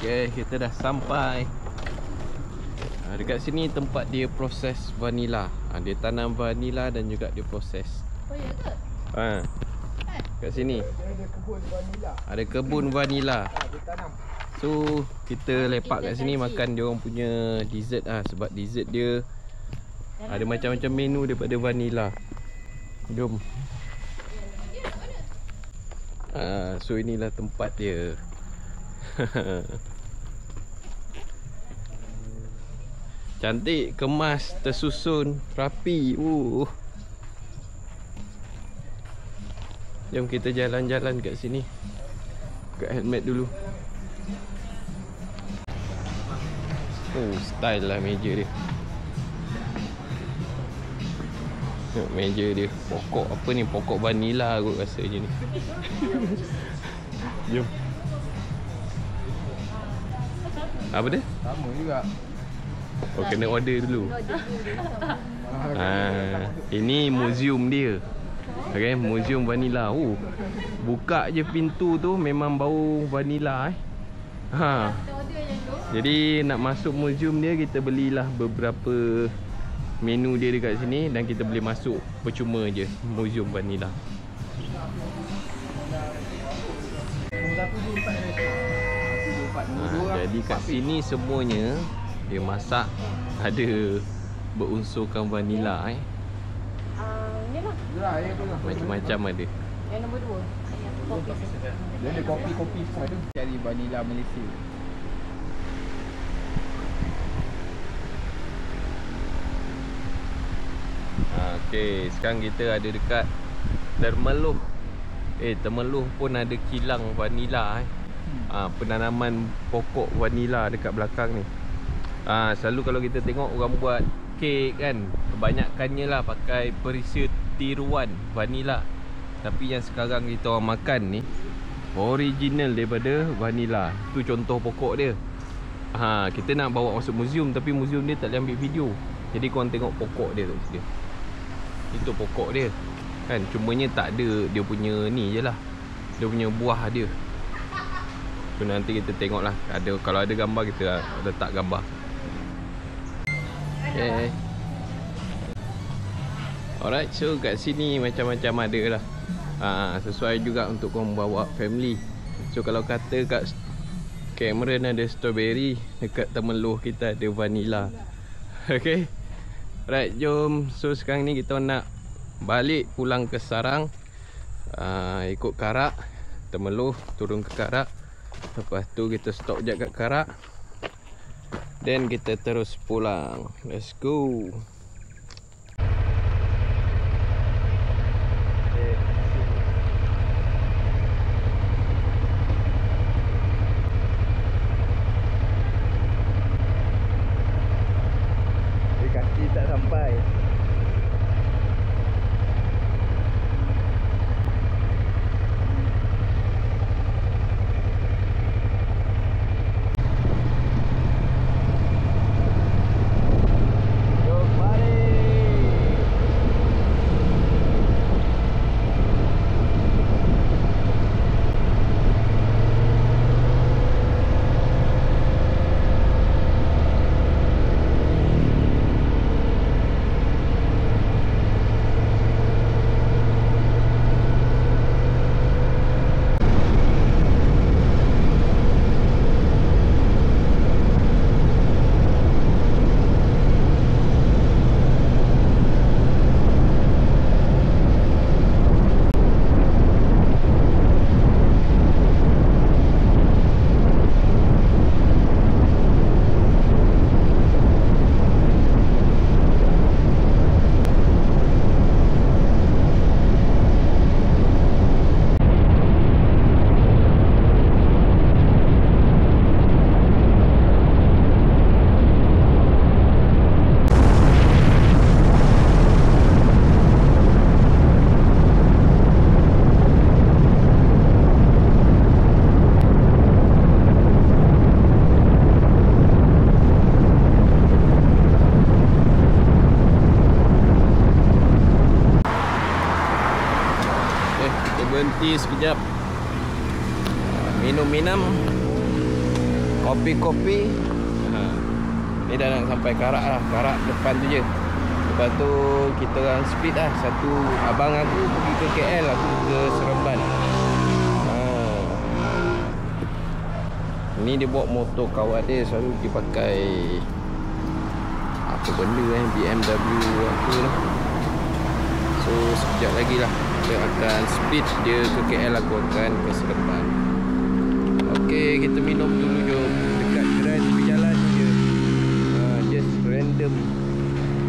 Okay, kita dah sampai. Dekat sini tempat dia proses vanila. Dia tanam vanila dan juga dia proses. Oh ya ke? Kat sini Ada kebun vanila. ada kebun vanila. Dia tanam. So kita lepak kat sini makan dia orang punya dessert sebab dessert dia ada macam-macam menu daripada vanila. Jom. So inilah tempat dia. Cantik, kemas, tersusun, rapi. Jom kita jalan-jalan kat sini. Buka helmet dulu. Style lah meja dia. Tengok meja dia. Pokok apa ni? Pokok vanila kot rasa je ni. Jom. Apa dia? Sama juga. Oh, kena order dulu. Ini museum dia. Okay, museum vanila. Buka je pintu tu memang bau vanila Jadi nak masuk museum dia, kita belilah beberapa menu dia dekat sini dan kita boleh masuk percuma je museum vanila. Jadi kat sini semuanya dia masak ada berunsurkan vanila Ni lah. Macam-macam ada. Yang nombor 2. Dia ada kopi-kopi semua tu. Cari vanila Malaysia. Okey, sekarang kita ada dekat Temerloh. Temerloh pun ada kilang vanila penanaman pokok vanila dekat belakang ni. Selalu kalau kita tengok orang buat kek kan, kebanyakannya lah pakai perisa tiruan vanila. Tapi yang sekarang kita orang makan ni original daripada vanila. Tu contoh pokok dia. Kita nak bawa masuk museum tapi museum dia tak boleh ambil video. Jadi korang tengok pokok dia tu dia. Itu pokok dia. Kan cumanya tak ada dia punya ni je lah. Dia punya buah dia. So nanti kita tengok lah. Kalau ada gambar kita letak gambar. Okay. Alright, so kat sini macam-macam ada lah. Sesuai juga untuk korang bawa family. So kalau kata kat Cameron ada strawberry, dekat Temerloh kita ada vanila. Okay. Right, jom. So sekarang ni kita nak balik pulang ke sarang. Ikut Karak, Temerloh, turun ke Karak. Lepas tu kita stop je kat Karak. Then kita terus pulang. Let's go. Kaki tak sampai. Berhenti sekejap, minum-minum. kopi-kopi. Ni dah nak sampai Karak lah. Karak depan tu je. Lepas tu kita orang split lah. Satu abang aku pergi ke KL, aku ke Seremban. Ni dia bawa motor kawan dia, selalu dia pakai apa benda BMW apa lah. So sekejap lagi lah kita akan split. Dia ke KL, aku akan ke Seremban. Okay, kita minum dulu jom. Dekat gerai tepi jalan je. Just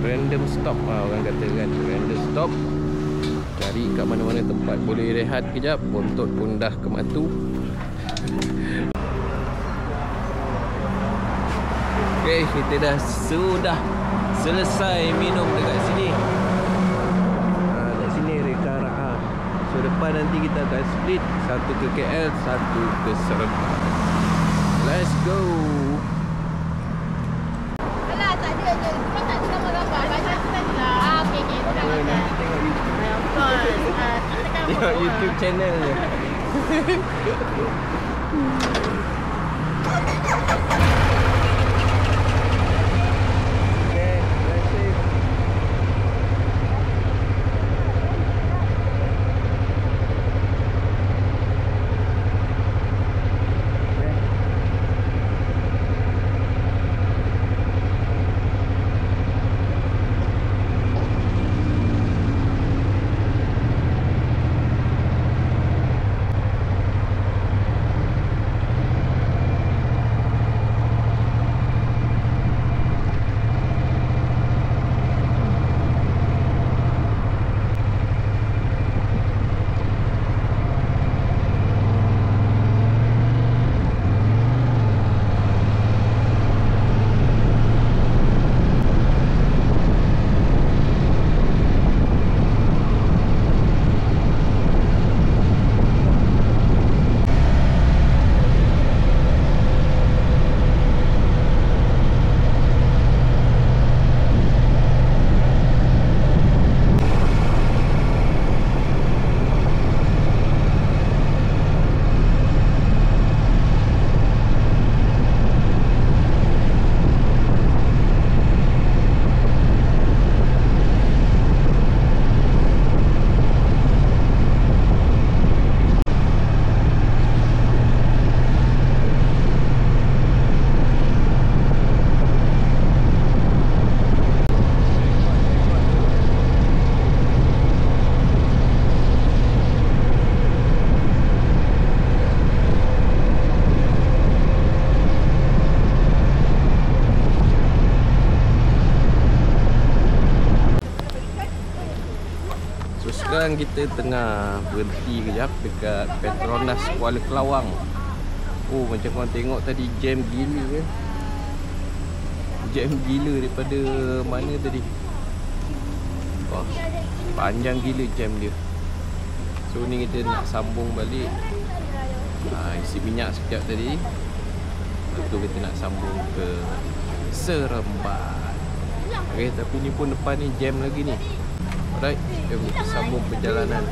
random stop orang kata kan. Random stop. Cari kat mana-mana tempat boleh rehat kejap. Bontot pun dah kematu. Okay, kita sudah selesai minum dekat sini. Dekat sini Karak. So depan nanti kita akan split. Satu ke KL, satu ke Seremban. Let's go. Alah, tak ada je. Kau tak ada gambar-gambar. Banyak tu tadi lah. Okey. Apa nanti tengok YouTube. Tengok YouTube channel je. Sekarang kita tengah berhenti kejap dekat Petronas Kuala Kelawang. Oh, macam korang tengok tadi jam gila kan. Jam gila daripada mana tadi. Wah, panjang gila jam dia. So ni kita nak sambung balik. Isi minyak sekejap tadi. Lepas tu kita nak sambung ke Seremban. Okay, tapi ni pun depan ni jam lagi ni. Alright, kita sambung perjalanan.